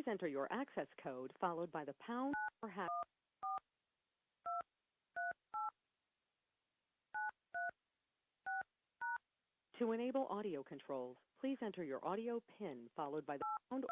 Please enter your access code followed by the pound or hash. To enable audio controls, please enter your audio PIN followed by the pound.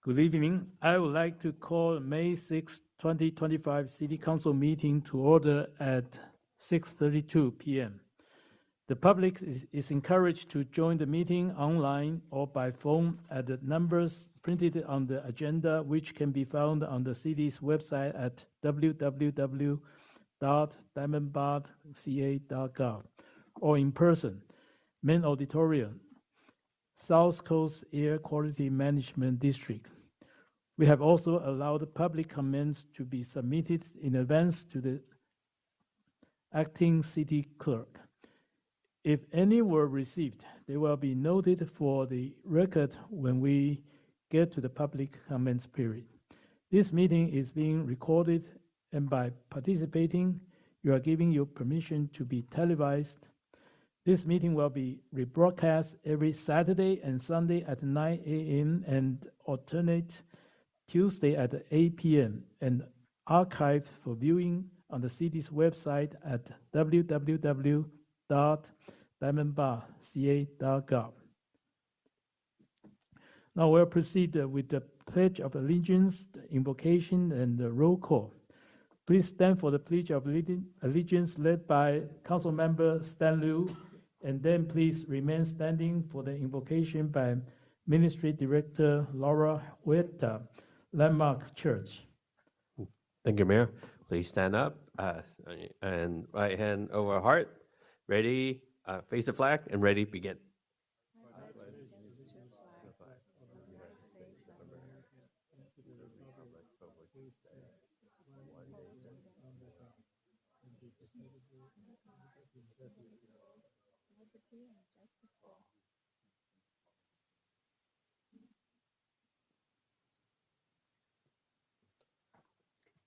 Good evening. I would like to call May 6, 2025 City Council meeting to order at 6:32 p.m. The public is encouraged to join the meeting online or by phone at the numbers printed on the agenda, which can be found on the city's website at www.diamondbarca.gov or in person, Main Auditorium, South Coast Air Quality Management District. We have also allowed public comments to be submitted in advance to the acting city clerk. If any were received, they will be noted for the record when we get to the public comments period. This meeting is being recorded, and by participating, you are giving your permission to be televised. This meeting will be rebroadcast every Saturday and Sunday at 9 a.m. and alternate Tuesday at 8 p.m. and archived for viewing on the city's website at www.diamondbarca.gov. Now we'll proceed with the Pledge of Allegiance, the invocation, and the roll call. Please stand for the Pledge of Allegiance led by Councilmember Stan Liu And then please remain standing for the invocation by Ministry Director Laura Huerta, Landmark Church. Thank you, Mayor. Please stand up and right hand over heart. Ready, face the flag, and ready, begin.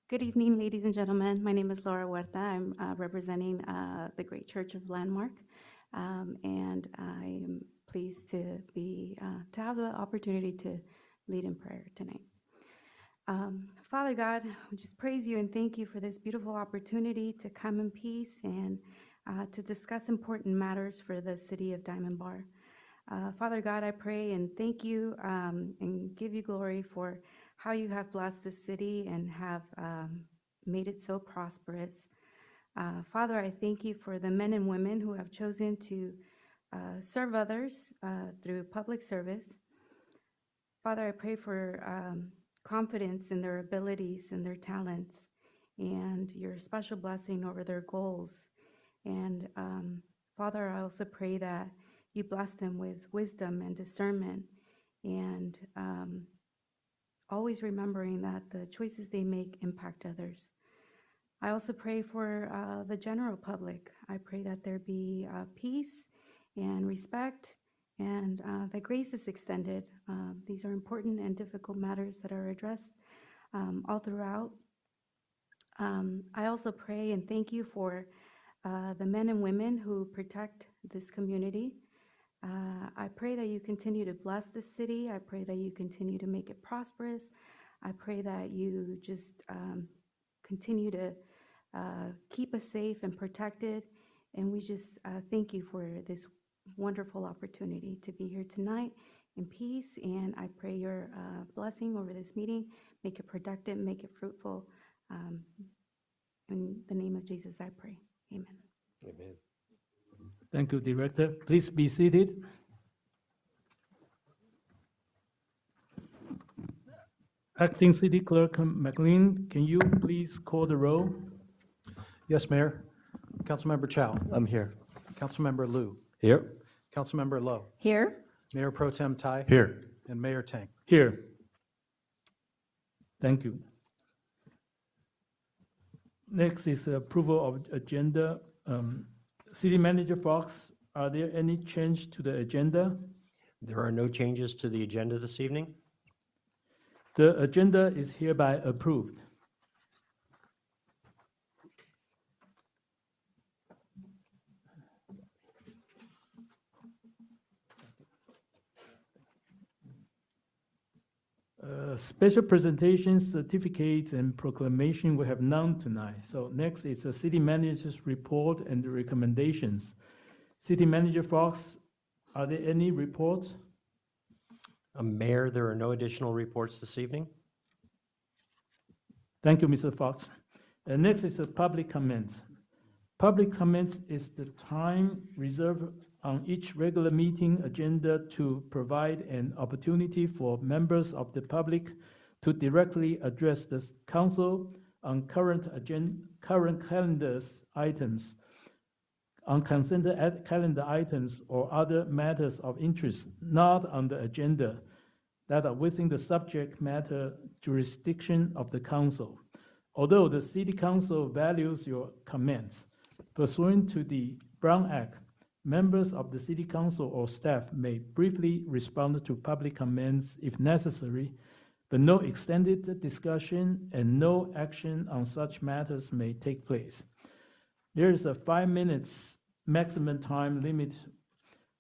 Good evening, ladies and gentlemen. My name is Laura Huerta. I'm representing the Great Church of Landmark, and I am pleased to have the opportunity to lead in prayer tonight. Father God, we just praise you and thank you for this beautiful opportunity to come in peace and to discuss important matters for the city of Diamond Bar. Father God, I pray and thank you and give you glory for how you have blessed the city and have made it so prosperous. Father, I thank you for the men and women who have chosen to serve others through public service. Father, I pray for confidence in their abilities and their talents and your special blessing over their goals. And Father, I also pray that you bless them with wisdom and discernment and always remembering that the choices they make impact others. I also pray for the general public. I pray that there be peace and respect and that grace is extended. These are important and difficult matters that are addressed all throughout. I also pray and thank you for the men and women who protect this community. I pray that you continue to bless this city. I pray that you continue to make it prosperous. I pray that you just continue to keep us safe and protected. And we just thank you for this wonderful opportunity to be here tonight in peace. And I pray your blessing over this meeting. Make it productive, make it fruitful. In the name of Jesus, I pray. Amen. Amen. Thank you, Director. Please be seated. Acting City Clerk McLean, can you please call the roll? Yes, Mayor. Councilmember Chow. I'm here. Councilmember Liu. Here. Councilmember Lowe. Here. Mayor Pro Tem Tai. Here. And Mayor Tang. Here. Thank you. Next is approval of agenda. City Manager Fox, are there any change to the agenda? There are no changes to the agenda this evening. The agenda is hereby approved. Special presentations, certificates, and proclamation, we have none tonight. So next is the city manager's report and the recommendations. City Manager Fox, are there any reports? Mayor, there are no additional reports this evening. Thank you, Mr. Fox. Next is the public comments. Public comments is the time reserved on each regular meeting agenda to provide an opportunity for members of the public to directly address the council on current calendar items, on consent calendar items or other matters of interest not on the agenda that are within the subject matter jurisdiction of the council. Although the City Council values your comments, pursuant to the Brown Act, members of the City Council or staff may briefly respond to public comments if necessary, but no extended discussion and no action on such matters may take place. There is a 5 minutes maximum time limit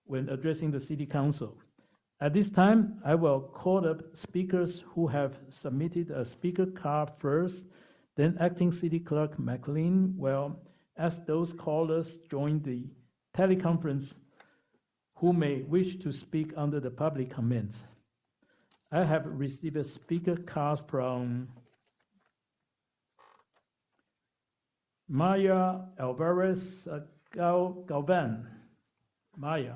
when addressing the City Council. At this time, I will call up speakers who have submitted a speaker card first, then Acting City Clerk McLean will ask those callers join the teleconference who may wish to speak under the public comments. I have received a speaker card from Maya Alvarez Galvan. Maya.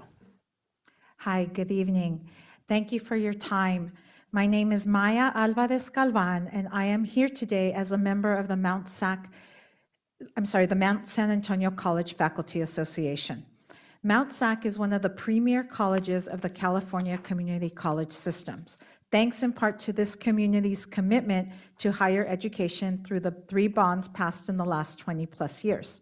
Hi, good evening. Thank you for your time. My name is Maya Alvarez Galvan, and I am here today as a member of the Mount San Antonio College Faculty Association. Mount SAC is one of the premier colleges of the California Community College systems, thanks in part to this community's commitment to higher education through the 3 bonds passed in the last 20-plus years.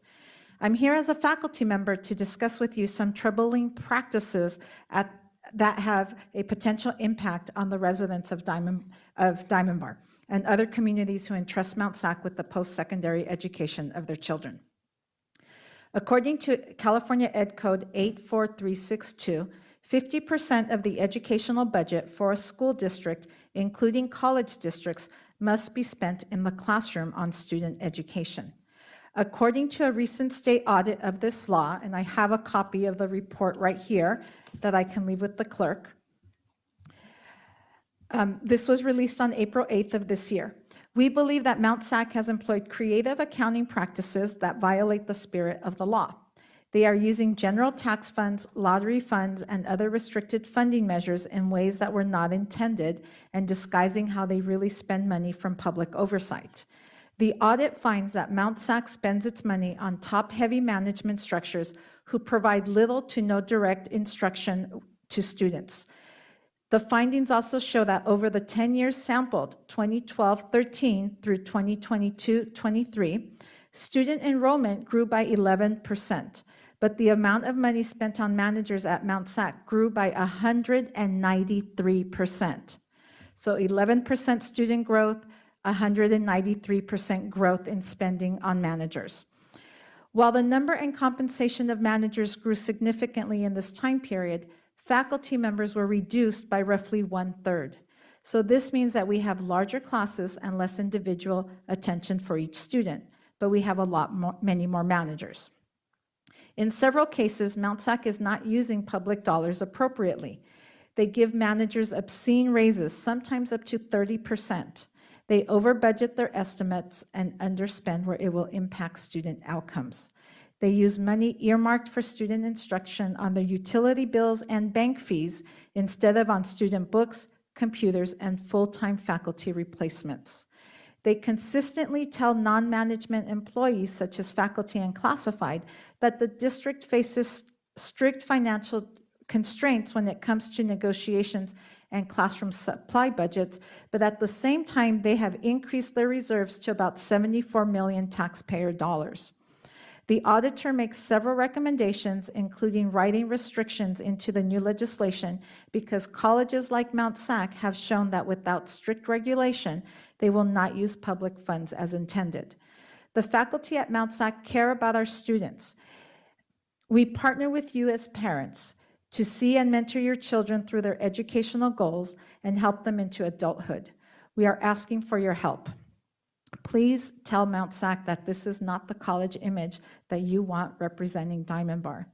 I'm here as a faculty member to discuss with you some troubling practices that have a potential impact on the residents of Diamond Bar and other communities who entrust Mount SAC with the post-secondary education of their children. According to California Ed Code 84362, 50% of the educational budget for a school district, including college districts, must be spent in the classroom on student education. According to a recent state audit of this law, and I have a copy of the report right here that I can leave with the clerk. This was released on April 8th of this year. We believe that Mount SAC has employed creative accounting practices that violate the spirit of the law. They are using general tax funds, lottery funds, and other restricted funding measures in ways that were not intended and disguising how they really spend money from public oversight. The audit finds that Mount SAC spends its money on top-heavy management structures who provide little to no direct instruction to students. The findings also show that over the 10 years sampled, 2012-13 through 2022-23, student enrollment grew by 11%, but the amount of money spent on managers at Mount SAC grew by 193%. So 11% student growth, 193% growth in spending on managers. While the number and compensation of managers grew significantly in this time period, faculty members were reduced by roughly 1/3. So this means that we have larger classes and less individual attention for each student, but we have many more managers. In several cases, Mount SAC is not using public dollars appropriately. They give managers obscene raises, sometimes up to 30%. They over-budget their estimates and underspend where it will impact student outcomes. They use money earmarked for student instruction on their utility bills and bank fees instead of on student books, computers, and full-time faculty replacements. They consistently tell non-management employees, such as faculty and classified, that the district faces strict financial constraints when it comes to negotiations and classroom supply budgets, but at the same time, they have increased their reserves to about $74 million taxpayer dollars. The auditor makes several recommendations, including writing restrictions into the new legislation, because colleges like Mount SAC have shown that without strict regulation, they will not use public funds as intended. The faculty at Mount SAC care about our students. We partner with you as parents to see and mentor your children through their educational goals and help them into adulthood. We are asking for your help. Please tell Mount SAC that this is not the college image that you want representing Diamond Bar.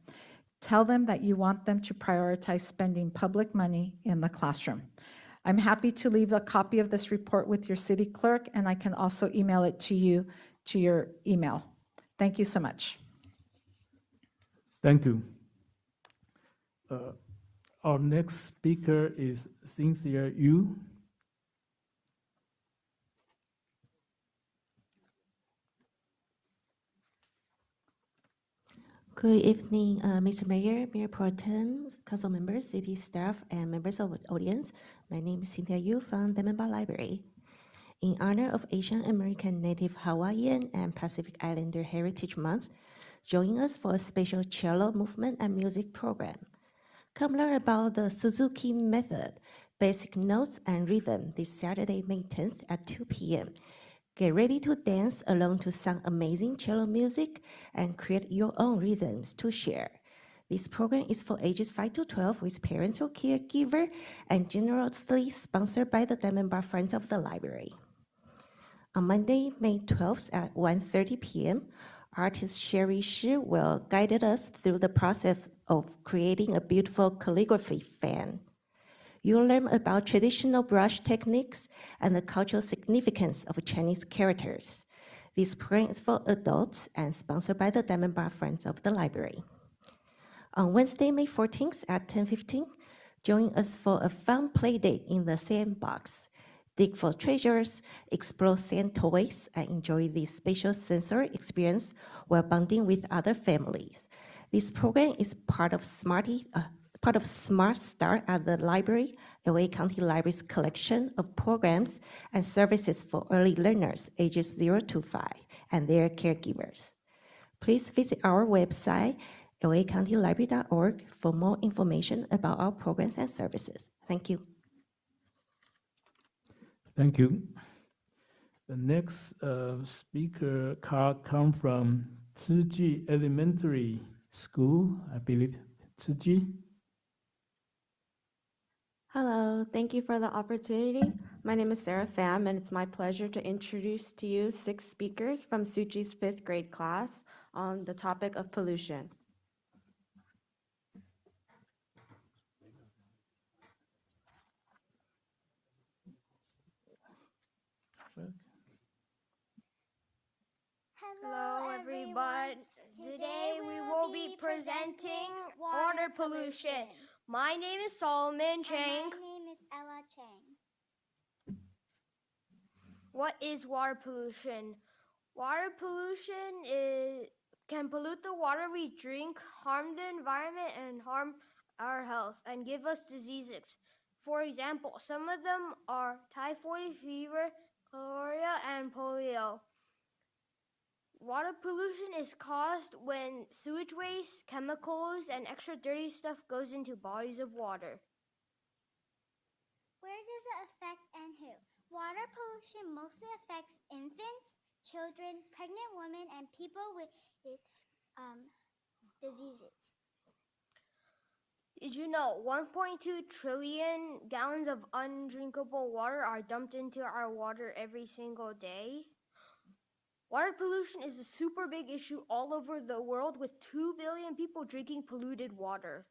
Tell them that you want them to prioritize spending public money in the classroom. I'm happy to leave a copy of this report with your city clerk, and I can also email it to you to your email. Thank you so much. Thank you. Our next speaker is Cynthia Yu. Good evening, Mr. Mayor, Mayor Pro Tem, council members, city staff, and members of the audience. My name is Cynthia Yu from Diamond Bar Library. In honor of Asian American, Native Hawaiian, and Pacific Islander Heritage Month, join us for a special cello movement and music program. Come learn about the Suzuki method, basic notes and rhythm this Saturday, May 10th at 2 p.m. Get ready to dance along to some amazing cello music and create your own rhythms to share. This program is for ages 5 to 12 with parents or caregiver and generously sponsored by the Diamond Bar Friends of the Library. On Monday, May 12th at 1:30 p.m., artist Sherry Shi will guide us through the process of creating a beautiful calligraphy fan. You'll learn about traditional brush techniques and the cultural significance of Chinese characters. This program is for adults and sponsored by the Diamond Bar Friends of the Library. On Wednesday, May 14th at 10:15, join us for a fun play date in the sandbox. Dig for treasures, explore sand toys, and enjoy the spatial sensory experience while bonding with other families. This program is part of Smart Start at the Library, LA County Library's collection of programs and services for early learners ages 0 to 5 and their caregivers. Please visit our website, lacountylibrary.org, for more information about our programs and services. Thank you. Thank you. The next speaker card come from Tsuji Elementary School, I believe. Tsuji? Hello, thank you for the opportunity. My name is Sarah Pham, and it's my pleasure to introduce to you 6 speakers from Tsuji's 5th grade class on the topic of pollution. Hello everyone. Today we will be presenting water pollution. My name is Solomon Chang. My name is Ella Chang. What is water pollution? Water pollution can pollute the water we drink, harm the environment, and harm our health, and give us diseases. For example, some of them are typhoid fever, cholera, and polio. Water pollution is caused when sewage waste, chemicals, and extra dirty stuff goes into bodies of water. Where does it affect and who? Water pollution mostly affects infants, children, pregnant women, and people with diseases. Did you know 1.2 trillion gallons of undrinkable water are dumped into our water every single day? Water pollution is a super big issue all over the world, with 2 billion people drinking polluted water.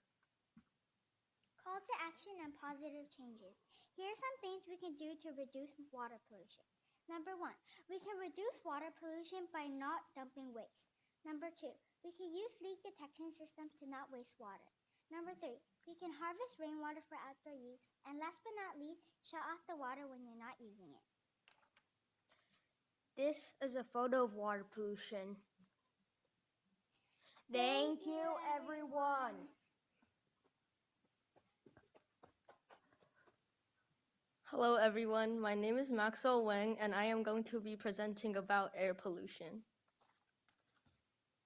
Call to action and positive changes. Here are some things we can do to reduce water pollution. Number 1, we can reduce water pollution by not dumping waste. Number 2, we can use leak detection systems to not waste water. Number 3, we can harvest rainwater for outdoor use. And last but not least, shut off the water when you're not using it. This is a photo of water pollution. Thank you, everyone. Hello, everyone. My name is Maxwell Wang, and I am going to be presenting about air pollution.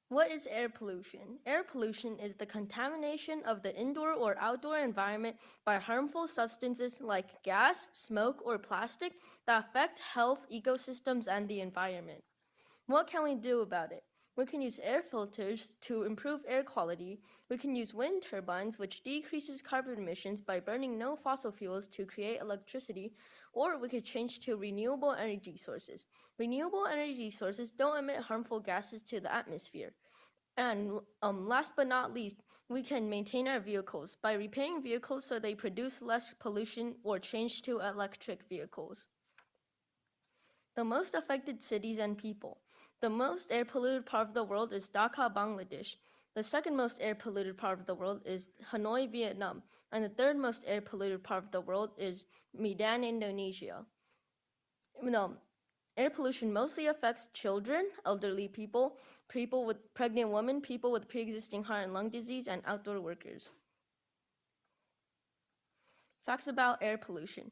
What is air pollution? Air pollution is the contamination of the indoor or outdoor environment by harmful substances like gas, smoke, or plastic that affect health, ecosystems, and the environment. What can we do about it? We can use air filters to improve air quality. We can use wind turbines, which decreases carbon emissions by burning no fossil fuels to create electricity, or we could change to renewable energy sources. Renewable energy sources don't emit harmful gases to the atmosphere. And last but not least, we can maintain our vehicles by repairing vehicles so they produce less pollution, or change to electric vehicles. The most affected cities and people. The most air polluted part of the world is Dhaka, Bangladesh. The second most air polluted part of the world is Hanoi, Vietnam. And the third most air polluted part of the world is Medan, Indonesia. Air pollution mostly affects children, elderly people, people with pregnant women, people with pre-existing heart and lung disease, and outdoor workers. Facts about air pollution.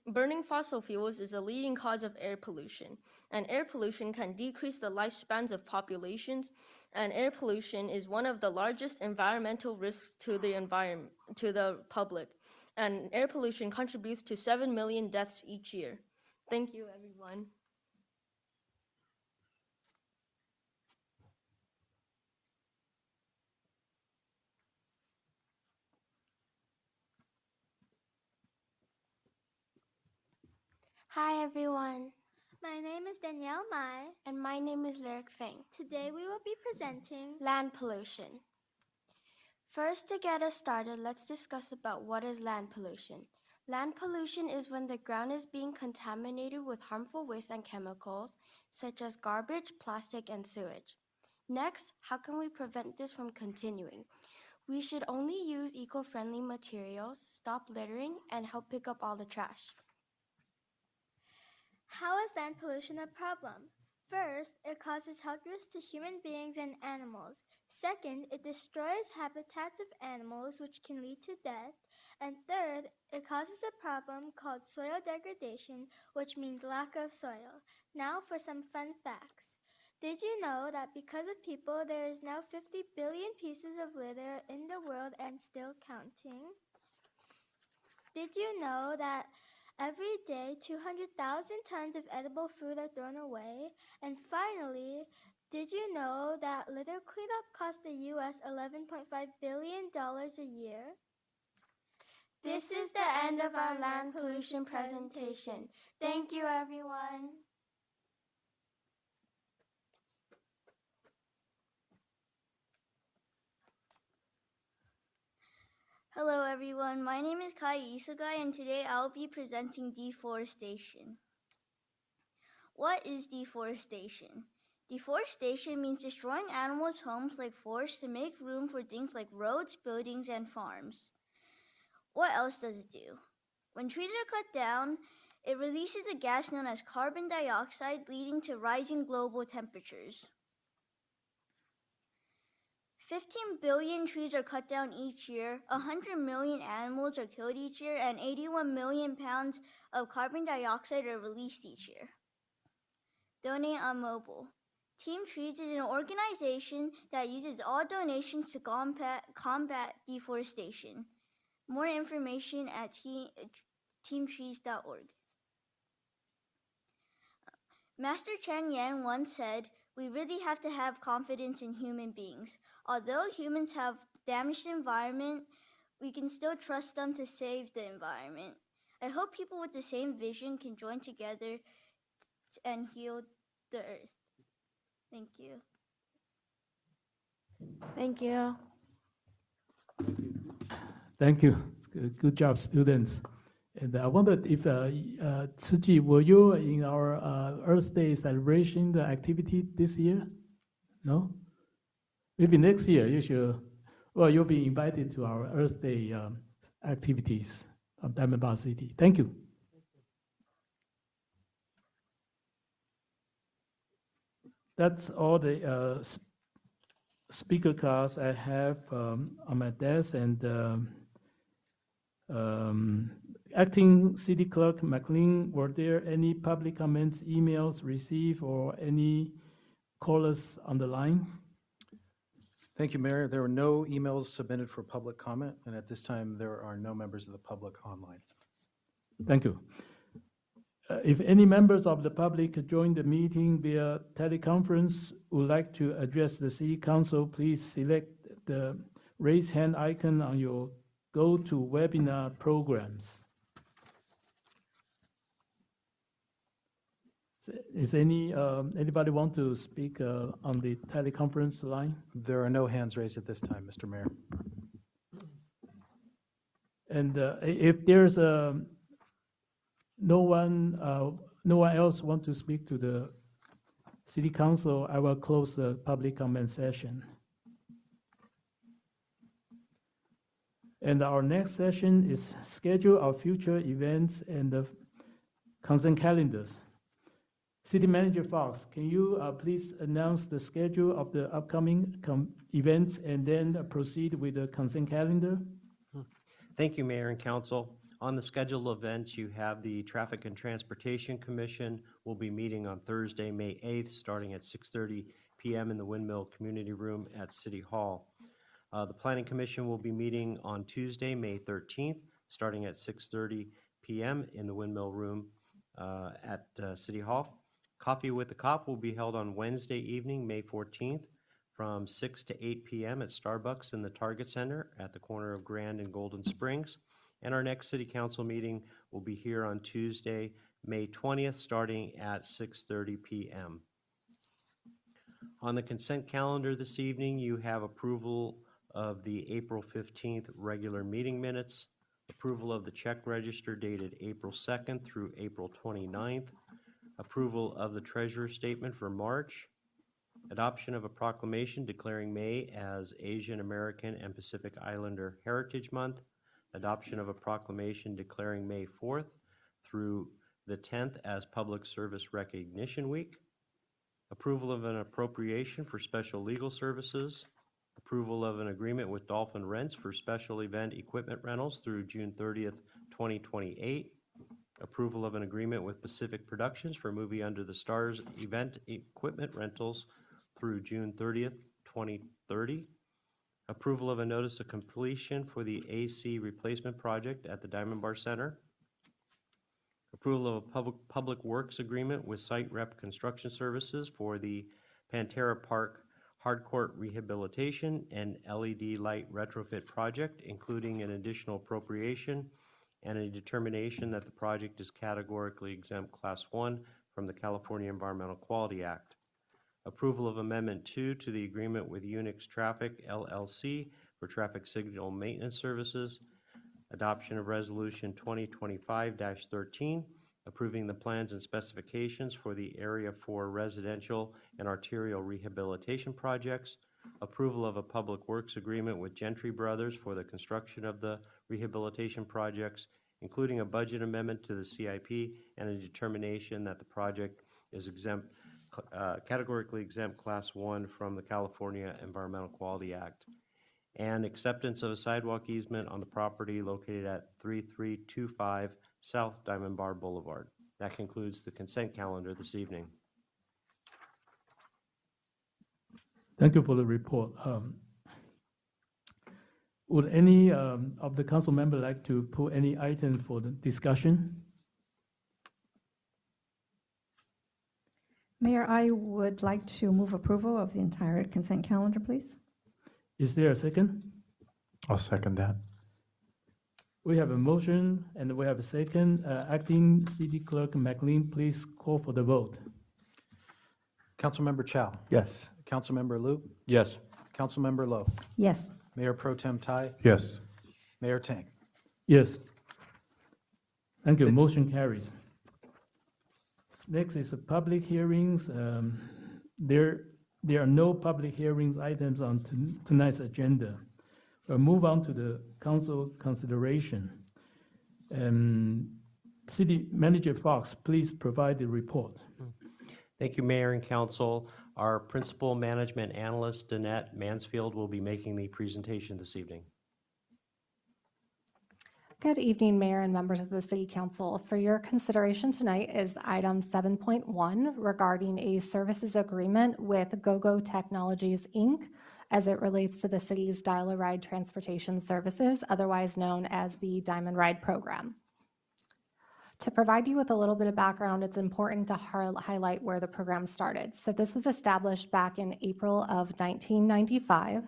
Burning fossil fuels is a leading cause of air pollution, and air pollution can decrease the lifespans of populations, and air pollution is one of the largest environmental risks to the public, and air pollution contributes to 7 million deaths each year. Thank you, everyone. Hi everyone, My name is Danielle Mai. and my name is Lyric Feng. Today we will be presenting Land pollution. First, to get us started, let's discuss about what is land pollution. Land pollution is when the ground is being contaminated with harmful waste and chemicals, such as garbage, plastic, and sewage. Next, how can we prevent this from continuing? We should only use eco-friendly materials, stop littering, and help pick up all the trash. How is land pollution a problem? First, it causes health risks to human beings and animals. Second, it destroys habitats of animals, which can lead to death. And third, it causes a problem called soil degradation, which means lack of soil. Now for some fun facts. Did you know that because of people, there is now 50 billion pieces of litter in the world and still counting? Did you know that every day 200,000 tons of edible food are thrown away? And finally, did you know that litter cleanup costs the U.S. $11.5 billion a year? This is the end of our land pollution presentation. Thank you, everyone. Hello everyone, my name is Kai Isugai and today I'll be presenting deforestation. What is deforestation? Deforestation means destroying animals' homes like forests to make room for things like roads, buildings, and farms. What else does it do? When trees are cut down, it releases a gas known as carbon dioxide, leading to rising global temperatures. 15 billion trees are cut down each year, 100 million animals are killed each year, and 81 million pounds of carbon dioxide are released each year. Donate on Mobile. Team Trees is an organization that uses all donations to combat deforestation. More information at teamtrees.org. Master Chen Yan once said, "We really have to have confidence in human beings. Although humans have damaged the environment, we can still trust them to save the environment." I hope people with the same vision can join together and heal the earth. Thank you. Thank you. Thank you. Good job, students. And I wondered if, Tzu Chi, were you in our Earth Day celebration, the activity this year? No? Maybe next year you should, well, you'll be invited to our Earth Day activities of Diamond Bar City. Thank you. That's all the speaker cards I have on my desk, and Acting City Clerk McLean, were there any public comments, emails received, or any callers on the line? Thank you, Mayor. There were no emails submitted for public comment, and at this time, there are no members of the public online. Thank you. If any members of the public join the meeting via teleconference would like to address the City Council, please select the raise hand icon on your GoToWebinar programs. Is anybody want to speak on the teleconference line? There are no hands raised at this time, Mr. Mayor. And if there's no one else want to speak to the City Council, I will close the public comment session. And our next session is schedule of future events and the consent calendars. City Manager Fox, can you please announce the schedule of the upcoming events and then proceed with the consent calendar? Thank you, Mayor and Council. On the scheduled events, you have the Traffic and Transportation Commission will be meeting on Thursday, May 8th, starting at 6:30 p.m. in the Windmill Community Room at City Hall. The Planning Commission will be meeting on Tuesday, May 13th, starting at 6:30 p.m. in the Windmill Room at City Hall. Coffee with the Cop will be held on Wednesday evening, May 14th, from 6 to 8 p.m. at Starbucks in the Target Center at the corner of Grand and Golden Springs. And our next City Council meeting will be here on Tuesday, May 20th, starting at 6:30 p.m. On the consent calendar this evening, you have approval of the April 15th regular meeting minutes, approval of the check register dated April 2nd through April 29th, approval of the treasurer's statement for March, Adoption of a proclamation declaring May as Asian American and Pacific Islander Heritage Month. Adoption of a proclamation declaring May 4th through the 10th as Public Service Recognition Week. Approval of an appropriation for special legal services. Approval of an agreement with Dolphin Rents for special event equipment rentals through June 30th, 2028. Approval of an agreement with Pacific Productions for Movie Under the Stars event equipment rentals through June 30th, 2030. Approval of a notice of completion for the AC replacement project at the Diamond Bar Center. Approval of a public works agreement with Site Rep Construction Services for the Pantera Park Hardcourt Rehabilitation and LED light retrofit project, including an additional appropriation and a determination that the project is categorically exempt Class 1 from the California Environmental Quality Act. Approval of Amendment 2 to the agreement with Unix Traffic LLC for traffic signal maintenance services. Adoption of Resolution 2025-13, approving the plans and specifications for the Area 4 residential and arterial rehabilitation projects. Approval of a public works agreement with Gentry Brothers for the construction of the rehabilitation projects, including a budget amendment to the CIP and a determination that the project is exempt, categorically exempt Class 1 from the California Environmental Quality Act. And acceptance of a sidewalk easement on the property located at 3325 South Diamond Bar Boulevard. That concludes the consent calendar this evening. Thank you for the report. Would any of the council members like to put any item for the discussion? Mayor, I would like to move approval of the entire consent calendar, please. Is there a second? I'll second that. We have a motion and we have a second. Acting City Clerk McLean, please call for the vote. Councilmember Chow. Yes. Councilmember Liu. Yes. Councilmember Lowe. Yes. Mayor Pro Tem Tai. Yes. Mayor Tang. Yes. Thank you. Motion carries. Next is the public hearings. There are no public hearings items on tonight's agenda. We'll move on to the council consideration. City Manager Fox, please provide the report. Thank you, Mayor and Council. Our Principal Management Analyst, Danette Mansfield, will be making the presentation this evening. Good evening, Mayor and members of the City Council. For your consideration tonight is item 7.1 regarding a services agreement with GoGo Technologies, Inc., as it relates to the city's Dial-A-Ride transportation services, otherwise known as the Diamond Ride program. To provide you with a little bit of background, it's important to highlight where the program started. So this was established back in April of 1995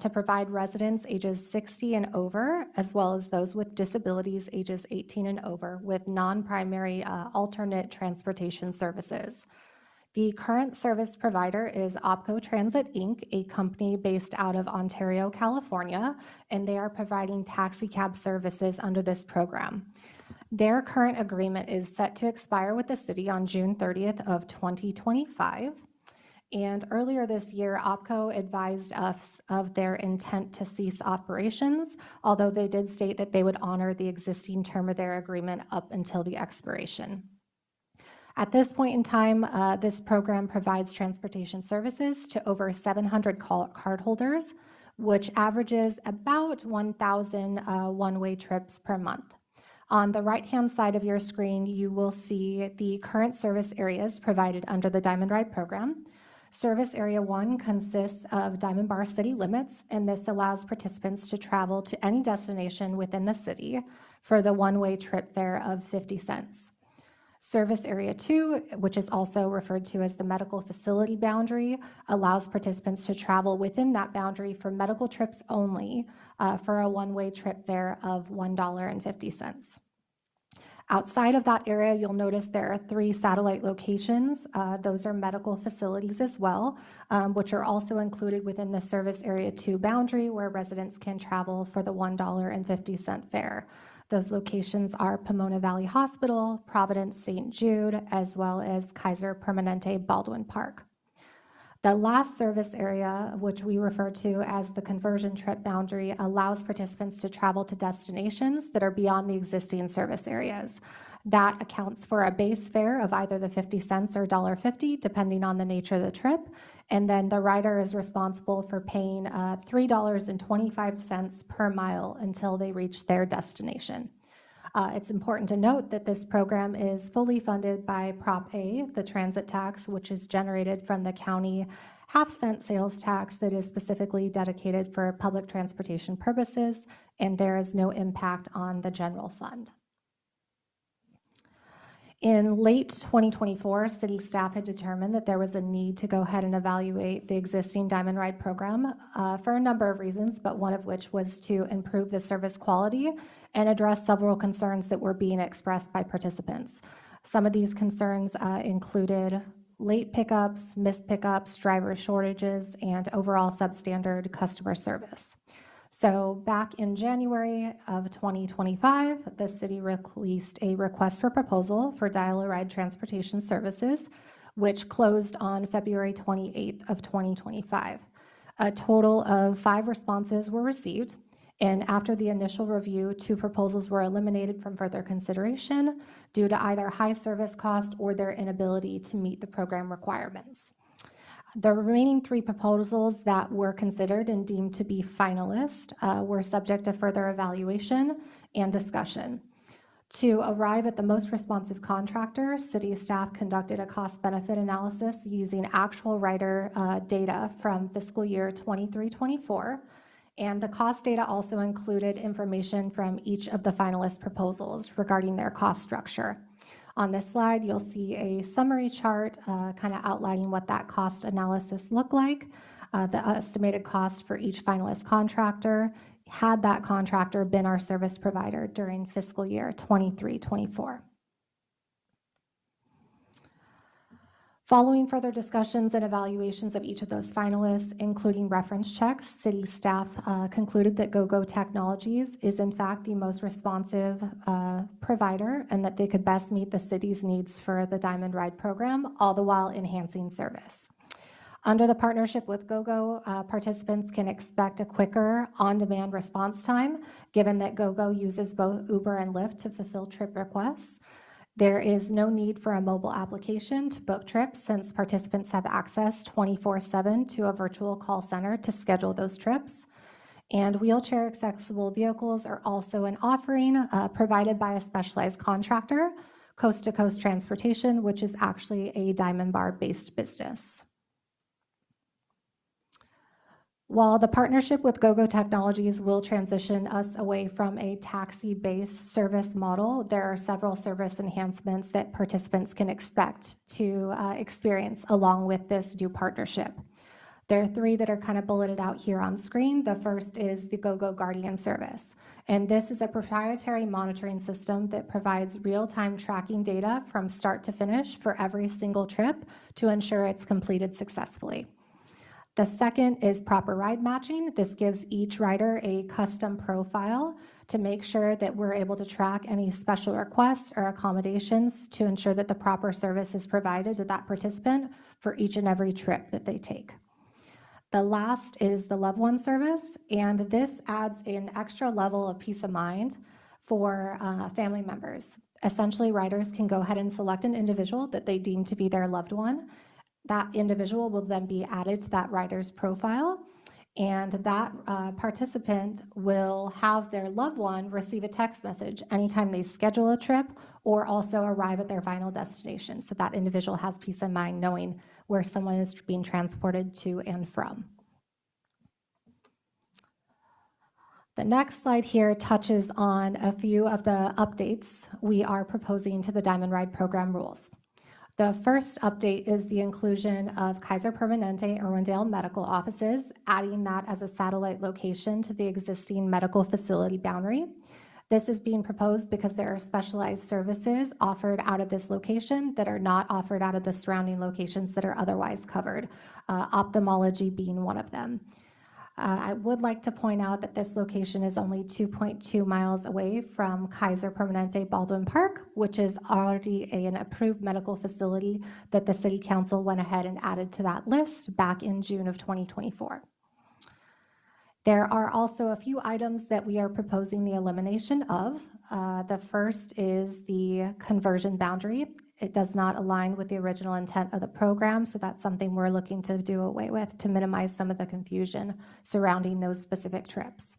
to provide residents ages 60 and over, as well as those with disabilities ages 18 and over, with non-primary alternate transportation services. The current service provider is OPCO Transit, Inc., a company based out of Ontario, California, and they are providing taxi cab services under this program. Their current agreement is set to expire with the city on June 30th of 2025. And earlier this year, OPCO advised us of their intent to cease operations, although they did state that they would honor the existing term of their agreement up until the expiration. At this point in time, this program provides transportation services to over 700 cardholders, which averages about 1,000 one-way trips per month. On the right-hand side of your screen, you will see the current service areas provided under the Diamond Ride program. Service Area 1 consists of Diamond Bar city limits, and this allows participants to travel to any destination within the city for the one-way trip fare of 50 cents. Service Area 2, which is also referred to as the medical facility boundary, allows participants to travel within that boundary for medical trips only for a one-way trip fare of $1.50. Outside of that area, you'll notice there are 3 satellite locations. Those are medical facilities as well, which are also included within the Service Area 2 boundary where residents can travel for the $1.50 fare. Those locations are Pomona Valley Hospital, Providence St. Jude, as well as Kaiser Permanente Baldwin Park. The last service area, which we refer to as the conversion trip boundary, allows participants to travel to destinations that are beyond the existing service areas. That accounts for a base fare of either the 50 cents or $1.50, depending on the nature of the trip. And then the rider is responsible for paying $3.25 per mile until they reach their destination. It's important to note that this program is fully funded by Prop A, the transit tax, which is generated from the county half-cent sales tax that is specifically dedicated for public transportation purposes, and there is no impact on the general fund. In late 2024, city staff had determined that there was a need to go ahead and evaluate the existing Diamond Ride program for a number of reasons, but one of which was to improve the service quality and address several concerns that were being expressed by participants. Some of these concerns included late pickups, missed pickups, driver shortages, and overall substandard customer service. So back in January of 2025, the city released a request for proposal for Dial-A-Ride transportation services, which closed on February 28th of 2025. A total of 5 responses were received, and after the initial review, 2 proposals were eliminated from further consideration due to either high service cost or their inability to meet the program requirements. The remaining 3 proposals that were considered and deemed to be finalist were subject to further evaluation and discussion. To arrive at the most responsive contractor, city staff conducted a cost-benefit analysis using actual rider data from fiscal year 23-24, and the cost data also included information from each of the finalist proposals regarding their cost structure. On this slide, you'll see a summary chart kind of outlining what that cost analysis looked like, the estimated cost for each finalist contractor, had that contractor been our service provider during fiscal year 23-24. Following further discussions and evaluations of each of those finalists, including reference checks, city staff concluded that GoGo Technologies is in fact the most responsive provider and that they could best meet the city's needs for the Diamond Ride program, all the while enhancing service. Under the partnership with GoGo, participants can expect a quicker on-demand response time, given that GoGo uses both Uber and Lyft to fulfill trip requests. There is no need for a mobile application to book trips since participants have access 24/7 to a virtual call center to schedule those trips. And wheelchair accessible vehicles are also an offering provided by a specialized contractor, Coast to Coast Transportation, which is actually a Diamond Bar-based business. While the partnership with GoGo Technologies will transition us away from a taxi-based service model, there are several service enhancements that participants can expect to experience along with this new partnership. There are 3 that are kind of bulleted out here on screen. The first is the GoGo Guardian service. And this is a proprietary monitoring system that provides real-time tracking data from start to finish for every single trip to ensure it's completed successfully. The second is proper ride matching. This gives each rider a custom profile to make sure that we're able to track any special requests or accommodations to ensure that the proper service is provided to that participant for each and every trip that they take. The last is the Loved One service, and this adds an extra level of peace of mind for family members. Essentially, riders can go ahead and select an individual that they deem to be their loved one. That individual will then be added to that rider's profile, and that participant will have their loved one receive a text message anytime they schedule a trip or also arrive at their final destination. So that individual has peace of mind knowing where someone is being transported to and from. The next slide here touches on a few of the updates we are proposing to the Diamond Ride program rules. The first update is the inclusion of Kaiser Permanente Irwindale medical offices, adding that as a satellite location to the existing medical facility boundary. This is being proposed because there are specialized services offered out of this location that are not offered out of the surrounding locations that are otherwise covered, ophthalmology being one of them. I would like to point out that this location is only 2.2 miles away from Kaiser Permanente Baldwin Park, which is already an approved medical facility that the City Council went ahead and added to that list back in June of 2024. There are also a few items that we are proposing the elimination of. The first is the conversion boundary. It does not align with the original intent of the program, so that's something we're looking to do away with to minimize some of the confusion surrounding those specific trips.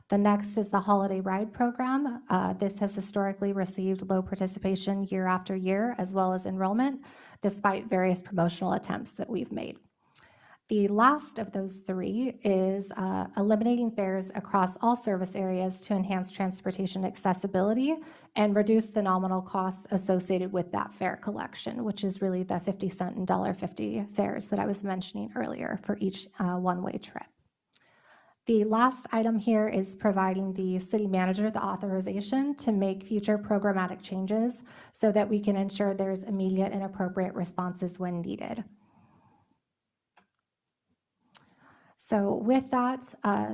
The next is the holiday ride program. This has historically received low participation year after year, as well as enrollment, despite various promotional attempts that we've made. The last of those three is eliminating fares across all service areas to enhance transportation accessibility and reduce the nominal costs associated with that fare collection, which is really the 50-cent and $1.50 fares that I was mentioning earlier for each one-way trip. The last item here is providing the city manager the authorization to make future programmatic changes so that we can ensure there's immediate and appropriate responses when needed. So with that,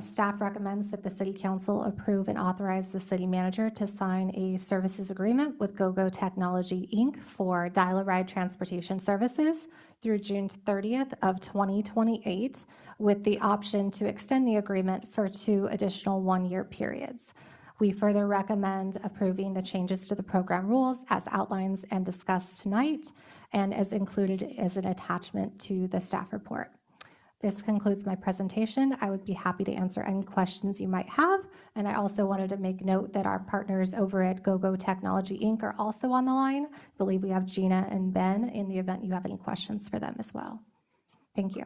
staff recommends that the City Council approve and authorize the city manager to sign a services agreement with GoGo Technology, Inc. for dial-a-ride transportation services through June 30th of 2028, with the option to extend the agreement for 2 additional one-year periods. We further recommend approving the changes to the program rules as outlined and discussed tonight and as included as an attachment to the staff report. This concludes my presentation. I would be happy to answer any questions you might have. And I also wanted to make note that our partners over at GoGo Technology, Inc. are also on the line. I believe we have Gina and Ben in the event you have any questions for them as well. Thank you.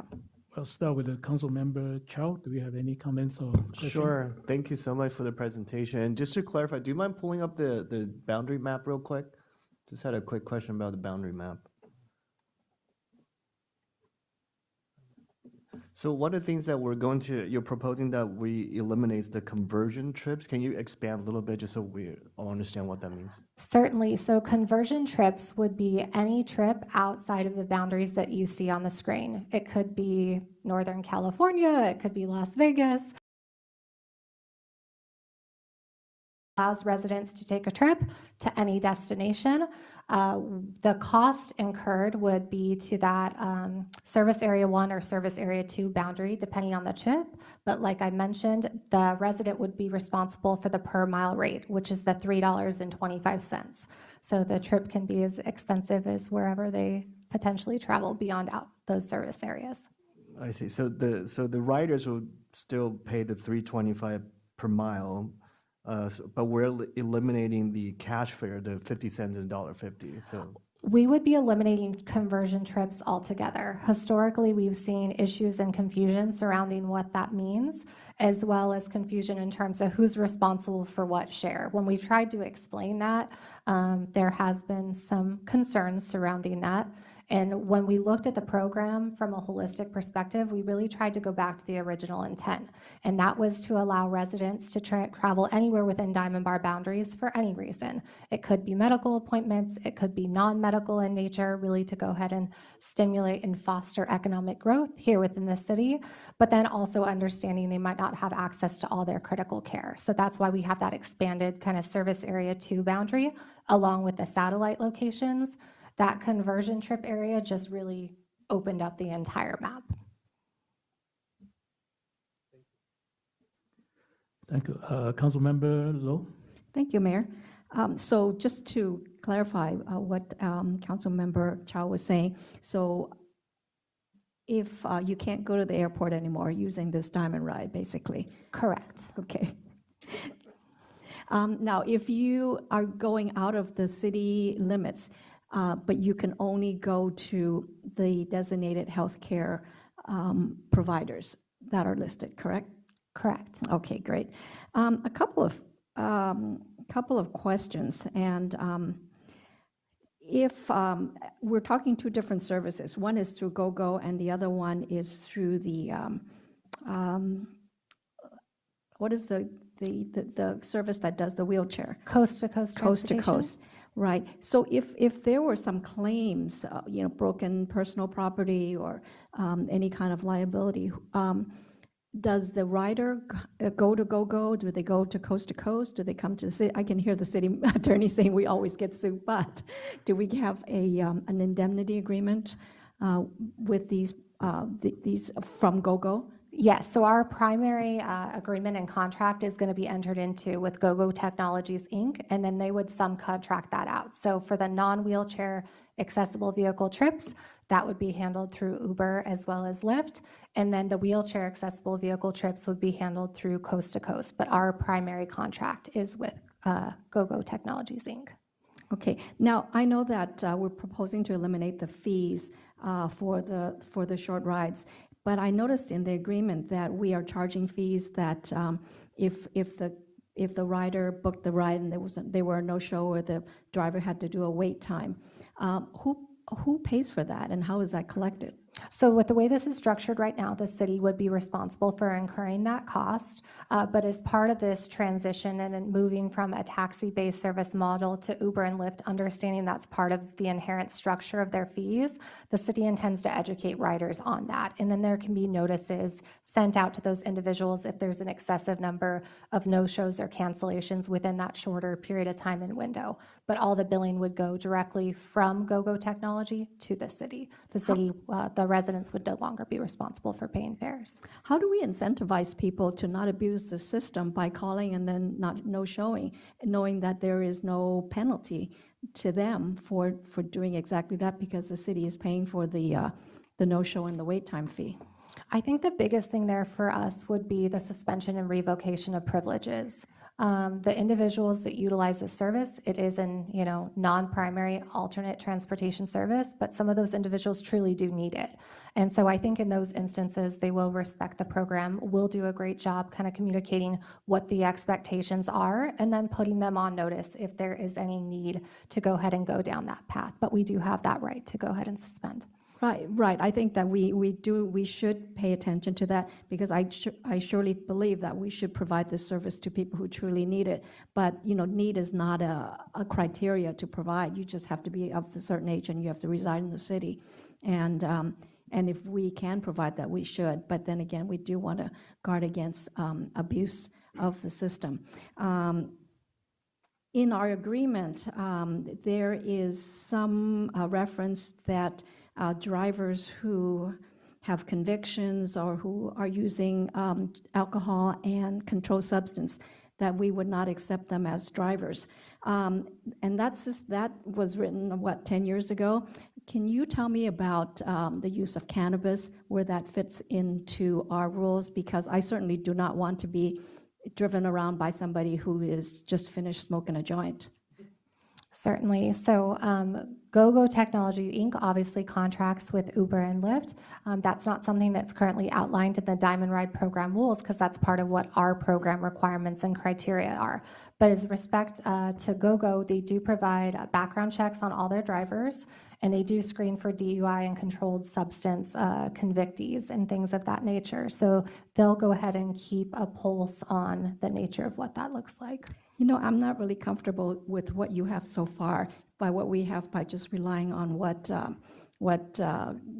We'll start with the council member Chow. Do we have any comments or questions? Sure. Thank you so much for the presentation. Just to clarify, do you mind pulling up the boundary map real quick? Just had a quick question about the boundary map. So one of the things that you're proposing that we eliminate the conversion trips. Can you expand a little bit just so we all understand what that means? Certainly. So conversion trips would be any trip outside of the boundaries that you see on the screen. It could be Northern California, it could be Las Vegas. Allows residents to take a trip to any destination. The cost incurred would be to that Service Area 1 or Service Area 2 boundary, depending on the trip. But like I mentioned, the resident would be responsible for the per mile rate, which is the $3.25. So the trip can be as expensive as wherever they potentially travel beyond out those service areas. I see. So the riders will still pay the $3.25 per mile. But we're eliminating the cash fare, the 50 cents and $1.50. So we would be eliminating conversion trips altogether. Historically, we've seen issues and confusion surrounding what that means, as well as confusion in terms of who's responsible for what share. When we've tried to explain that, there has been some concerns surrounding that. And when we looked at the program from a holistic perspective, we really tried to go back to the original intent. And that was to allow residents to travel anywhere within Diamond Bar boundaries for any reason. It could be medical appointments, it could be non-medical in nature, really to go ahead and stimulate and foster economic growth here within the city, but then also understanding they might not have access to all their critical care. So that's why we have that expanded kind of Service Area 2 boundary, along with the satellite locations. That conversion trip area just really opened up the entire map. Thank you. Councilmember Lowe? Thank you, Mayor. So just to clarify what Councilmember Chow was saying, so if you can't go to the airport anymore using this Diamond Ride, basically? Correct. Okay. Now, if you are going out of the city limits, but you can only go to the designated healthcare providers that are listed, correct? Correct. Okay, great. A couple of questions, and if we're talking two different services, one is through GoGo and the other one is through the what is the service that does the wheelchair? Coast to coast transportation. Coast to coast. Right. So if there were some claims, broken personal property or any kind of liability, does the rider go to GoGo? Do they go to Coast? Do they come to the city? I can hear the city attorney saying we always get sued, but do we have an indemnity agreement with these from GoGo? Yes, so our primary agreement and contract is going to be entered into with GoGo Technologies, Inc., and then they would subcontract that out. So for the non-wheelchair accessible vehicle trips, that would be handled through Uber as well as Lyft, and then the wheelchair accessible vehicle trips would be handled through Coast to Coast, but our primary contract is with GoGo Technologies, Inc. Okay, now I know that we're proposing to eliminate the fees for the short rides, but I noticed in the agreement that we are charging fees that if the rider booked the ride and there were no show or the driver had to do a wait time, who pays for that and how is that collected? So with the way this is structured right now, the city would be responsible for incurring that cost, but as part of this transition and moving from a taxi-based service model to Uber and Lyft, understanding that's part of the inherent structure of their fees, the city intends to educate riders on that. And then there can be notices sent out to those individuals if there's an excessive number of no-shows or cancellations within that shorter period of time and window. But all the billing would go directly from GoGo Technology to the city. The city, the residents would no longer be responsible for paying fares. How do we incentivize people to not abuse the system by calling and then no showing, knowing that there is no penalty to them for doing exactly that because the city is paying for the no-show and the wait time fee? I think the biggest thing there for us would be the suspension and revocation of privileges. The individuals that utilize this service, it is an non-primary alternate transportation service, but some of those individuals truly do need it. And so I think in those instances, they will respect the program, will do a great job kind of communicating what the expectations are, and then putting them on notice if there is any need to go ahead and go down that path. But we do have that right to go ahead and suspend. Right. I think that we should pay attention to that because I surely believe that we should provide this service to people who truly need it. But need is not a criteria to provide. You just have to be of a certain age and you have to reside in the city. And if we can provide that, we should. But then again, we do want to guard against abuse of the system. In our agreement, there is some reference that drivers who have convictions or who are using alcohol and controlled substance, that we would not accept them as drivers. And that was written, 10 years ago? Can you tell me about the use of cannabis, where that fits into our rules? Because I certainly do not want to be driven around by somebody who is just finished smoking a joint. Certainly. So GoGo Technology, Inc. obviously contracts with Uber and Lyft. That's not something that's currently outlined in the Diamond Ride program rules because that's part of what our program requirements and criteria are. But as respect to GoGo, they do provide background checks on all their drivers, and they do screen for DUI and controlled substance convictees and things of that nature. So they'll go ahead and keep a pulse on the nature of what that looks like. I'm not really comfortable with what you have so far, by what we have, by just relying on what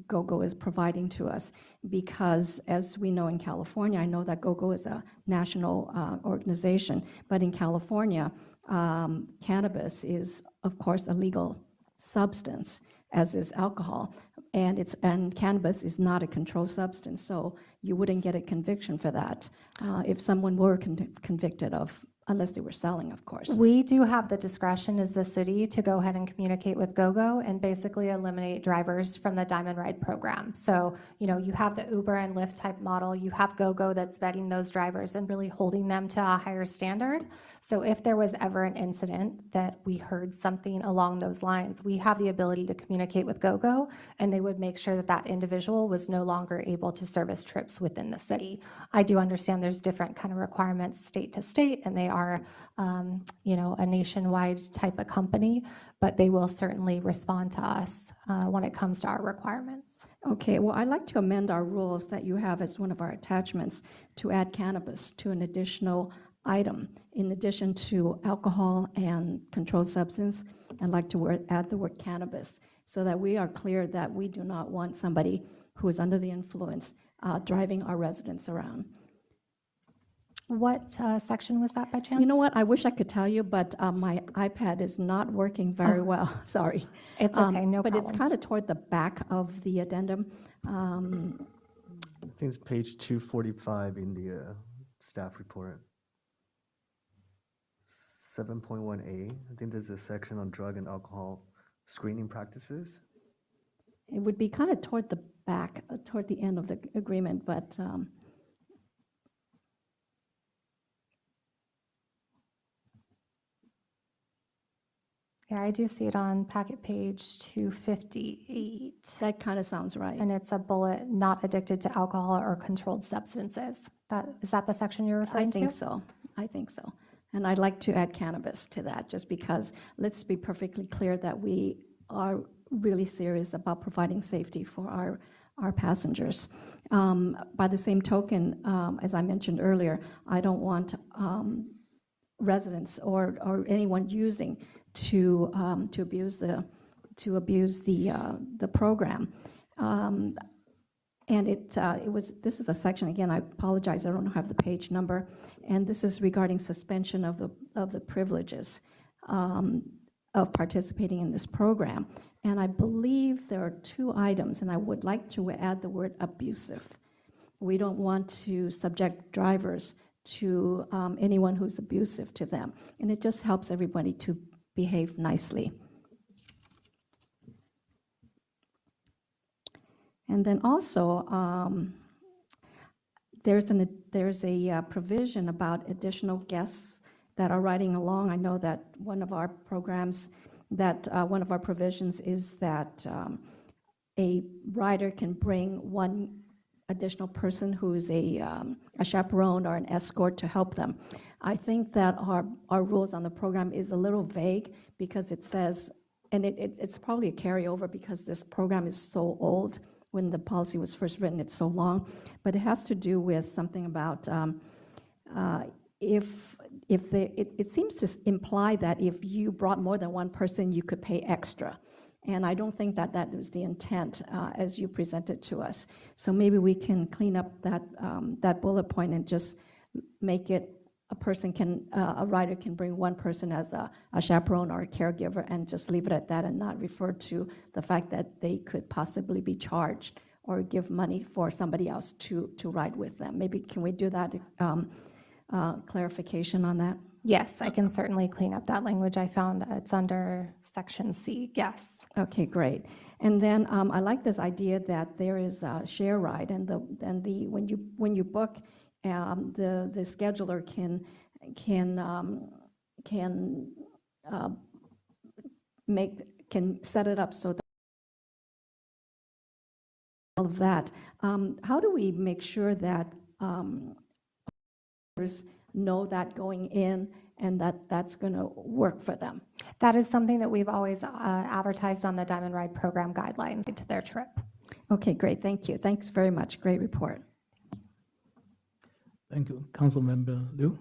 GoGo is providing to us. Because as we know in California, I know that GoGo is a national organization, but in California, cannabis is, of course, a legal substance, as is alcohol, and cannabis is not a controlled substance, so you wouldn't get a conviction for that if someone were convicted of, unless they were selling, of course. We do have the discretion as the city to go ahead and communicate with GoGo and basically eliminate drivers from the Diamond Ride program. So, you have the Uber and Lyft type model, you have GoGo that's vetting those drivers and really holding them to a higher standard. So if there was ever an incident that we heard something along those lines, we have the ability to communicate with GoGo, and they would make sure that that individual was no longer able to service trips within the city. I do understand there's different kind of requirements state to state, and they are a nationwide type of company, but they will certainly respond to us when it comes to our requirements. Okay, well, I'd like to amend our rules that you have as one of our attachments to add cannabis to an additional item. In addition to alcohol and controlled substance, I'd like to add the word cannabis. so that we are clear that we do not want somebody who is under the influence driving our residents around. What section was that by chance? You know what? I wish I could tell you, but my iPad is not working very well. Sorry. It's okay, no But it's problem. kind of toward the back of the addendum. I think it's page 245 in the staff report. 7.1A, I think there's a section on drug and alcohol screening practices. It would be kind of toward the back, toward the end of the agreement, but Yeah, I do see it on packet page 258. that kind of sounds right. And it's a bullet, not addicted to alcohol or controlled substances. Is that the section you're referring I to? think so. I think so. And I'd like to add cannabis to that, just because let's be perfectly clear that we are really serious about providing safety for our passengers. By the same token, as I mentioned earlier, I don't want residents or anyone using to abuse the program. And this is a section, again, I apologize, I don't have the page number, and this is regarding suspension of the privileges of participating in this program. And I believe there are 2 items, and I would like to add the word abusive. We don't want to subject drivers to anyone who's abusive to them, and it just helps everybody to behave nicely. And then also, there's a provision about additional guests that are riding along. I know that one of our provisions is that a rider can bring one additional person who is a chaperone or an escort to help them. I think that our rules on the program is a little vague because it says, and it's probably a carryover because this program is so old. When the policy was first written, it's so long, but it has to do with something about it seems to imply that if you brought more than one person, you could pay extra. And I don't think that that was the intent as you presented to us. So maybe we can clean up that bullet point and just make it a rider can bring one person as a chaperone or a caregiver and just leave it at that and not refer to the fact that they could possibly be charged or give money for somebody else to ride with them. Maybe can we do that clarification on that? Yes, I can certainly clean up that language. I found it's under section C, yes. Okay, great. And then I like this idea that there is a share ride, and when you book, the scheduler can set it up so that all of that. How do we make sure that know that going in and that's going to work for them? That is something that we've always advertised on the Diamond Ride program guidelines to their trip. Okay, great. Thank you. Thanks very much. Great report. Thank you. Councilmember Liu?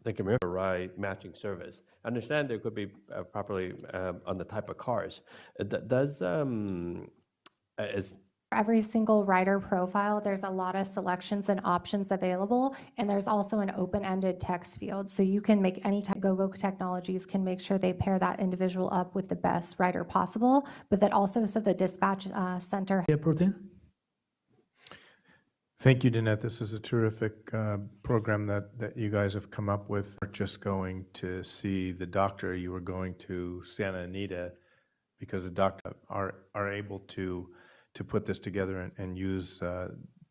Thank you, Mayor. Ride matching service. I understand there could be properly on the type of cars. Every single rider profile, there's a lot of selections and options available, and there's also an open-ended text field. So you can make any type, GoGo Technologies can make sure they pair that individual up with the best rider possible, but that also so the dispatch center. Mayor Pro Tem? Thank you, Danette. This is a terrific program that you guys have come up with. We're just going to see the doctor. You were going to Santa Anita because the doctor are able to put this together and use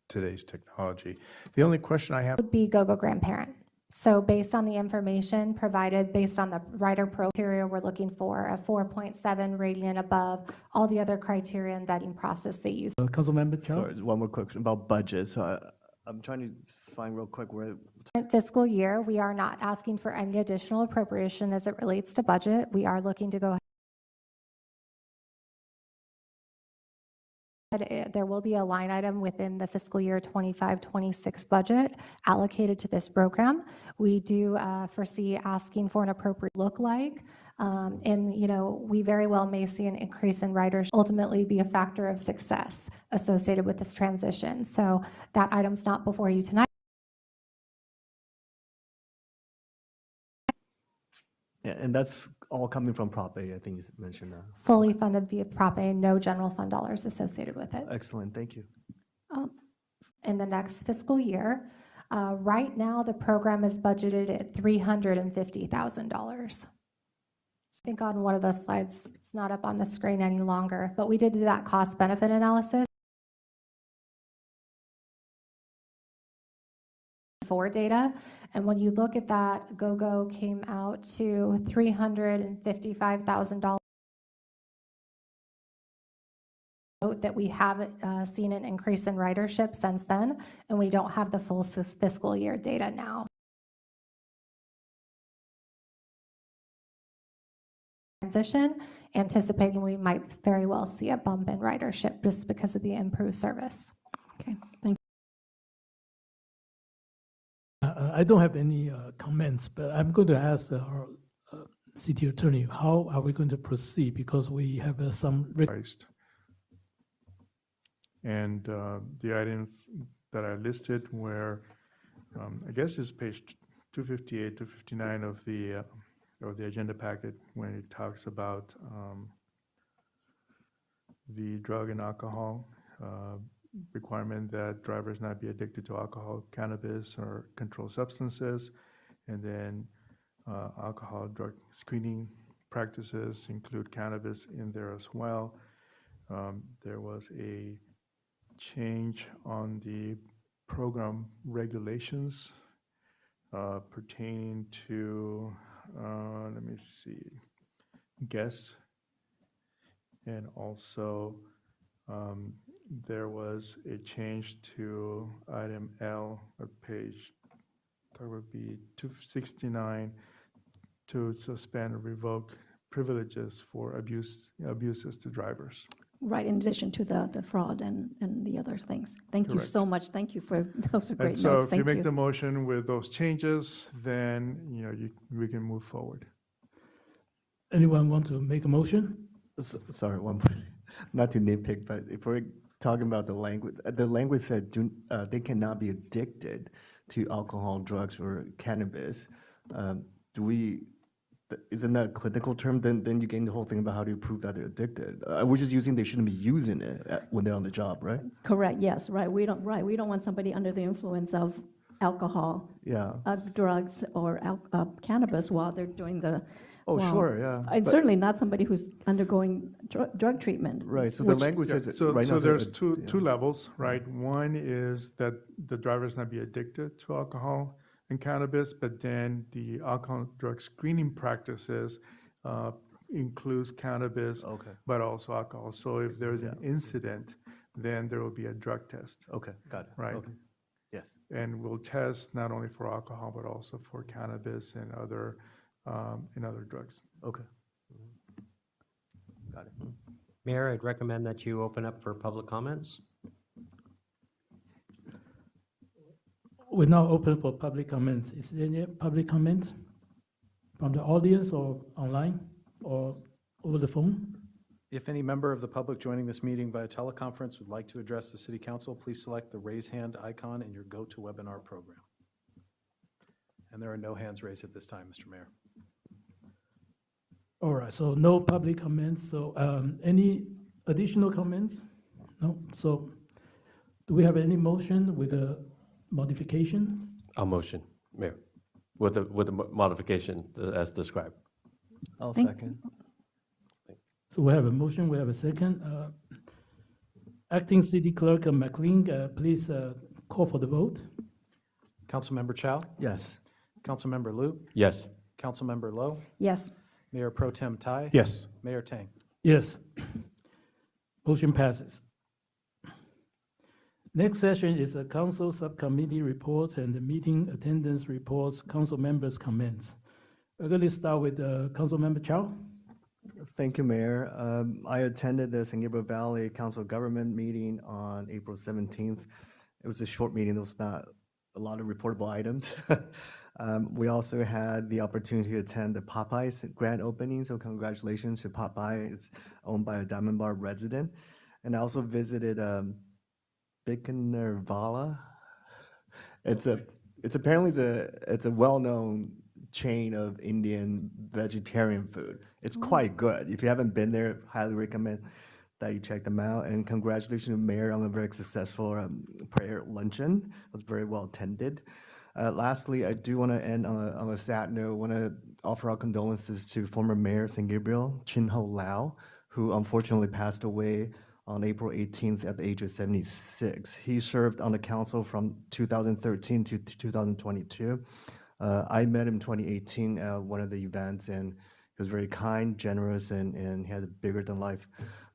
today's technology. The only question I have Would be GoGo Grandparent. So based on the information provided, based on the rider criteria, we're looking for a 4.7 rating and above, all the other criteria and vetting process they use. Councilmember Chow? Sorry, one more question about budget. So I'm trying to find real quick where. Current fiscal year, we are not asking for any additional appropriation as it relates to budget. We are looking to go There will be a line item within the fiscal year 25-26 budget allocated to this program. We do foresee asking for an appropriate look-like. And, you know, we very well may see an increase in riders ultimately be a factor of success associated with this transition. So that item's not before you tonight. Yeah, and that's all coming from Prop A, I think you mentioned that. Fully funded via Prop A, no general fund dollars associated with it. Excellent, thank you. In the next fiscal year, right now, the program is budgeted at $350,000. I think on one of the slides, it's not up on the screen any longer, but we did do that cost benefit analysis for data. And when you look at that, GoGo came out to $355,000. Note that we have seen an increase in ridership since then, and we don't have the full fiscal year data now. Transition, anticipating we might very well see a bump in ridership just because of the improved service. Okay, thank I don't have any comments, but I'm going to ask our city attorney, how are we going to proceed? Because we have some. And the items that I listed were, I guess it's page 258 to 59 of the agenda packet when it talks about the drug and alcohol requirement that drivers not be addicted to alcohol, cannabis, or controlled substances, and then alcohol drug screening practices include cannabis in there as well. There was a change on the program regulations pertaining to, let me see, guests, and also there was a change to item L of page, that would be 269, to suspend or revoke privileges for abuses to drivers. Right, in addition to the fraud and the other things. Thank you Correct. so much. Thank you for those are great And so notes. if Thank you make you. the motion with those changes, then, you know, we can move forward. Anyone want to make a motion? Sorry, one point. Not to nitpick, but if we're talking about the language said they cannot be addicted to alcohol, drugs, or cannabis. Isn't that a clinical term? Then you gain the whole thing about how do you prove that they're addicted. We're just using they shouldn't be using it when they're on the job, right? Correct, yes, right. We don't want somebody under the influence of alcohol, Yeah. drugs, or cannabis while they're doing the. Oh, while- sure, yeah. And But- certainly not somebody who's undergoing drug treatment. Right, so the language says it So, right now. so says there's it- two levels, right? One is that the drivers not be addicted to alcohol and cannabis, but then the alcohol drug screening practices includes cannabis, but also alcohol. So if there's an incident, then there will be a drug test. Okay, got it. Right? Okay. Yes. And we'll test not only for alcohol, but also for cannabis and other drugs. Okay. Got it. Mayor, I'd recommend that you open up for public comments. We're now open for public comments. Is there any public comment from the audience or online or over the phone? If any member of the public joining this meeting via teleconference would like to address the city council, please select the raise hand icon in your GoToWebinar program. And there are no hands raised at this time, Mr. Mayor. All right, so no public comments. So any additional comments? No? So do we have any motion with a modification? I'll motion, Mayor, with the modification as described. I'll Thank- second. So we have a motion, we have a second. Acting City Clerk McLean, please call for the vote. Councilmember Chow? Yes. Councilmember Liu? Yes. Councilmember Lowe? Yes. Mayor Pro Tem Tai? Yes. Mayor Tang? Yes. Motion passes. Next session is a council subcommittee reports and the meeting attendance reports, council members' comments. We're going to start with Councilmember Chow. Thank you, Mayor. I attended the San Gabriel Valley Council of Government meeting on April 17th. It was a short meeting. There was not a lot of reportable items. We also had the opportunity to attend the Popeyes grand opening, so congratulations to Popeye. It's owned by a Diamond Bar resident. And I also visited Bikanarvala. It's a well-known chain of Indian vegetarian food. It's quite good. If you haven't been there, highly recommend that you check them out. And congratulations to Mayor on a very successful prayer luncheon. It was very well attended. Lastly, I do want to end on a sad note. I want to offer our condolences to former Mayor San Gabriel, Chin Ho Lau, who unfortunately passed away on April 18th at the age of 76. He served on the council from 2013 to 2022. I met him in 2018 at one of the events, and he was very kind, generous, and he had a bigger-than-life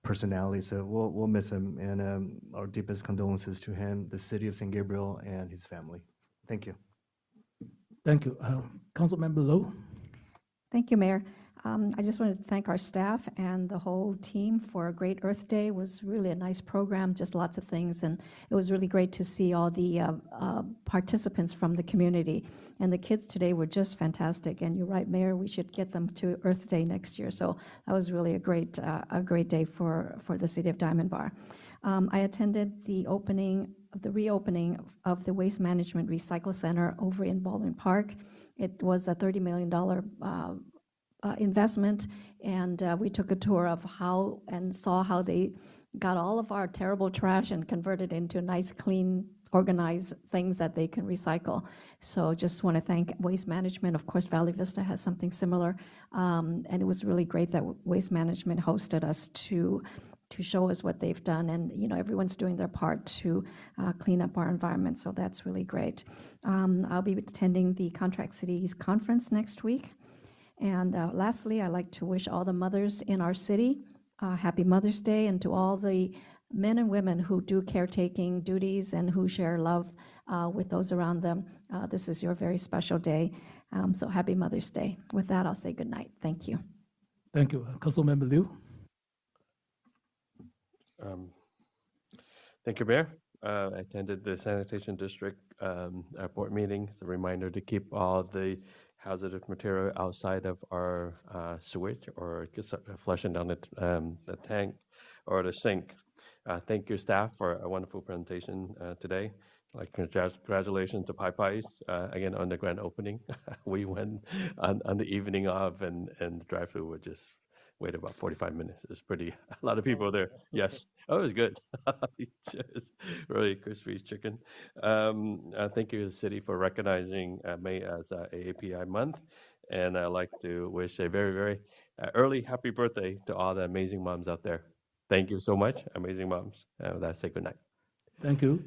personality. So we'll miss him, and our deepest condolences to him, the city of San Gabriel, and his family. Thank you. Thank you. Councilmember Lowe? Thank you, Mayor. I just wanted to thank our staff and the whole team for a great Earth Day. It was really a nice program, just lots of things, and it was really great to see all the participants from the community. And the kids today were just fantastic. And you're right, Mayor, we should get them to Earth Day next year. So that was really a great day for the city of Diamond Bar. I attended the reopening of the Waste Management Recycle Center over in Baldwin Park. It was a $30 million investment, and we took a tour of how and saw how they got all of our terrible trash and converted into nice, clean, organized things that they can recycle. So just want to thank Waste Management. Of course, Valley Vista has something similar, and it was really great that Waste Management hosted us to show us what they've done, and everyone's doing their part to clean up our environment, so that's really great. I'll be attending the Contract Cities Conference next week. And lastly, I'd like to wish all the mothers in our city happy Mother's Day, and to all the men and women who do caretaking duties and who share love with those around them. This is your very special day, so happy Mother's Day. With that, I'll say good night. Thank you. Thank you. Councilmember Liu? Thank you, Mayor. I attended the Sanitation District board meeting. It's a reminder to keep all the hazardous material outside of our sewage or flushing down the tank or the sink. Thank you, staff, for a wonderful presentation today. Congratulations to Popeyes again on the grand opening. We went on the evening of, and the drive-through would just wait about 45 minutes. It's a lot of people there. Yes. Oh, it was good. Just really crispy chicken. Thank you to the city for recognizing May as AAPI month. And I'd like to wish a very, very early happy birthday to all the amazing moms out there. Thank you so much, amazing moms. With that, say good night. Thank you.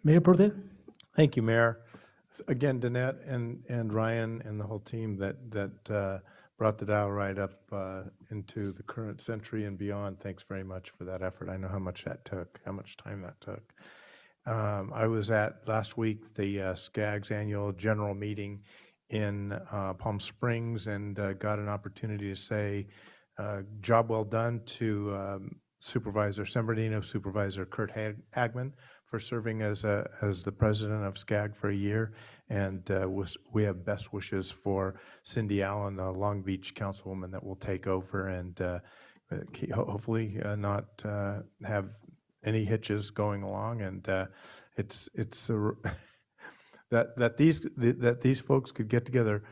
Mayor Pro Tem? Thank you, Mayor. Again, Danette and Ryan and the whole team that brought the dial right up into the current century and beyond. Thanks very much for that effort. I know how much that took, how much time that took. I was at last week the SCAG's annual general meeting in Palm Springs, and got an opportunity to say job well done to Supervisor San Bernardino Supervisor Kurt Hagman for serving as the president of SCAG for a year, and we have best wishes for Cindy Allen, the Long Beach councilwoman that will take over, and hopefully not have any hitches going along. And it's that these folks could get together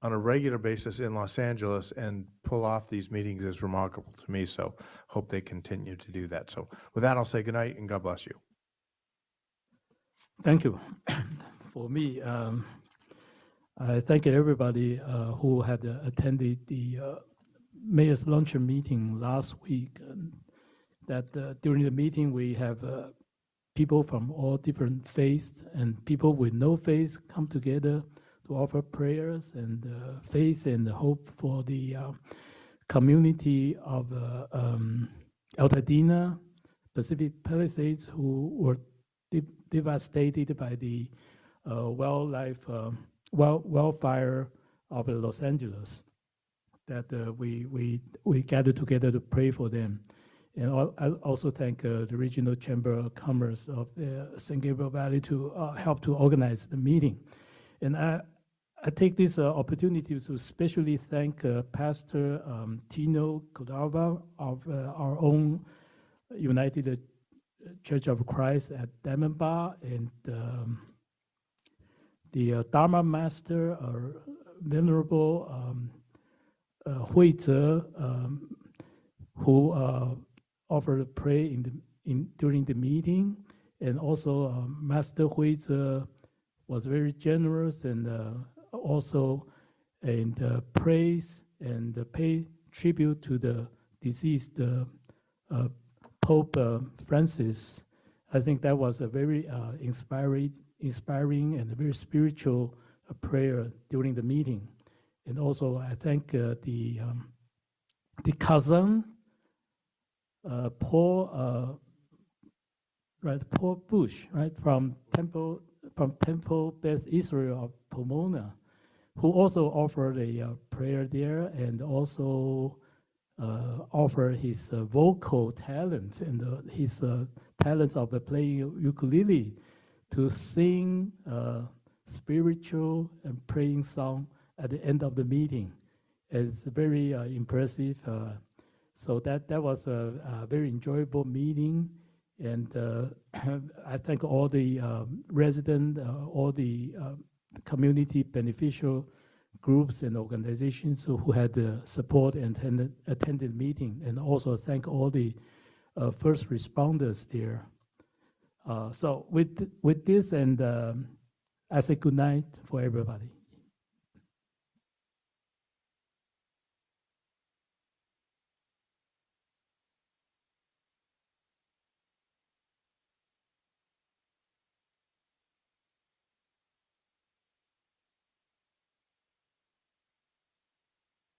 on a regular basis in Los Angeles and pull off these meetings is remarkable to me. So hope they continue to do that. So with that, I'll say good night and God bless you. Thank you. For me, I thank everybody who had attended the mayor's luncheon meeting last week. During the meeting, we have people from all different faiths and people with no faith come together to offer prayers and faith and hope for the community of Altadena, Pacific Palisades, who were devastated by the wildfire of Los Angeles. that we gathered together to pray for them. And I also thank the Regional Chamber of Commerce of San Gabriel Valley to help to organize the meeting. And I take this opportunity to especially thank Pastor Tino Cordova of our own United Church of Christ at Diamondbar, and the Dharma Master, Venerable Hui Zhe, who offered to pray during the meeting, and also Master Hui Zhe was very generous and also praise and pay tribute to the deceased Pope Francis. I think that was a very inspiring and a very spiritual prayer during the meeting. And also I thank the cousin Paul Bush, right, from Temple Beth Israel of Pomona, who also offered a prayer there, and also offered his vocal talent and his talents of playing ukulele to sing spiritual and praying song at the end of the meeting. It's very impressive. So that was a very enjoyable meeting, and I thank all the residents, all the community beneficial groups and organizations who had the support and attended meeting, and also thank all the first responders there. So with this, and I say good night for everybody.